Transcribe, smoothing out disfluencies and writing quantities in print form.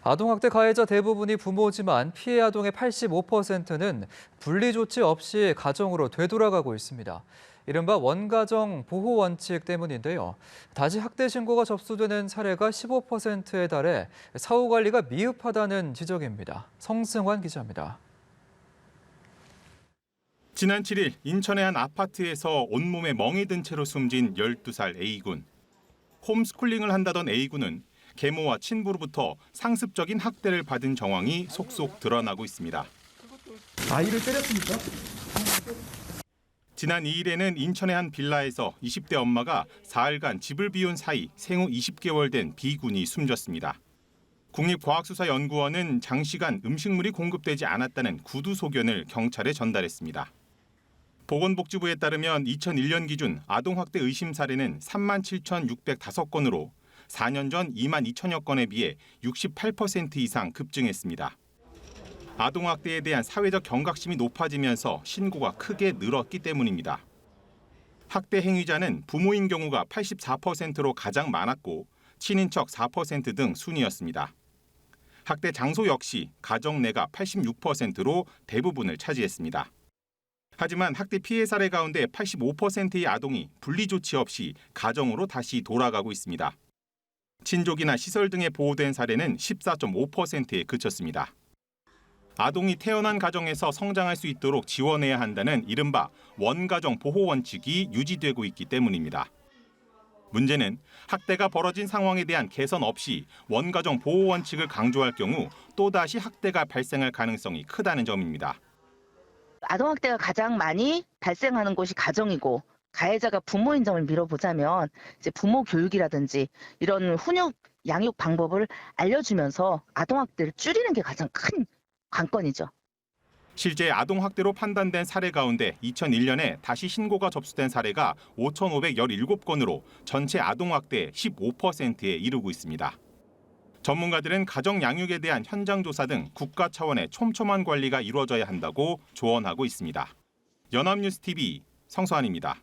아동학대 가해자 대부분이 부모지만 피해 아동의 85%는 분리 조치 없이 가정으로 되돌아가고 있습니다. 이른바 원가정 보호 원칙 때문인데요. 다시 학대 신고가 접수되는 사례가 15%에 달해 사후 관리가 미흡하다는 지적입니다. 성승환 기자입니다. 지난 7일 인천의 한 아파트에서 온몸에 멍이 든 채로 숨진 12살 A군. 홈스쿨링을 한다던 A군은 계모와 친부로부터 상습적인 학대를 받은 정황이 속속 드러나고 있습니다. 아이를 때렸습니까? 지난 2일에는 인천의 한 빌라에서 20대 엄마가 사흘간 집을 비운 사이 생후 20개월 된 B군이 숨졌습니다. 국립과학수사연구원은 장시간 음식물이 공급되지 않았다는 구두 소견을 경찰에 전달했습니다. 보건복지부에 따르면 2001년 기준 아동학대 의심 사례는 37,605건으로 4년 전 22,000여 건에 비해 68% 이상 급증했습니다. 아동학대에 대한 사회적 경각심이 높아지면서 신고가 크게 늘었기 때문입니다. 학대 행위자는 부모인 경우가 84%로 가장 많았고 친인척 4% 등 순이었습니다. 학대 장소 역시 가정 내가 86%로 대부분을 차지했습니다. 하지만 학대 피해 사례 가운데 85%의 아동이 분리 조치 없이 가정으로 다시 돌아가고 있습니다. 친족이나 시설 등에 보호된 사례는 14.5%에 그쳤습니다. 아동이 태어난 가정에서 성장할 수 있도록 지원해야 한다는 이른바 원가정 보호 원칙이 유지되고 있기 때문입니다. 문제는 학대가 벌어진 상황에 대한 개선 없이 원가정 보호 원칙을 강조할 경우 또다시 학대가 발생할 가능성이 크다는 점입니다. 아동학대가 가장 많이 발생하는 곳이 가정이고 가해자가 부모인 점을 미뤄보자면 이제 부모 교육이라든지 이런 훈육, 양육 방법을 알려주면서 아동학대를 줄이는 게 가장 큰 관건이죠. 실제 아동학대로 판단된 사례 가운데 2001년에 다시 신고가 접수된 사례가 5,517건으로 전체 아동학대의 15%에 이르고 있습니다. 전문가들은 가정 양육에 대한 현장 조사 등 국가 차원의 촘촘한 관리가 이루어져야 한다고 조언하고 있습니다. 연합뉴스 TV 성수환입니다.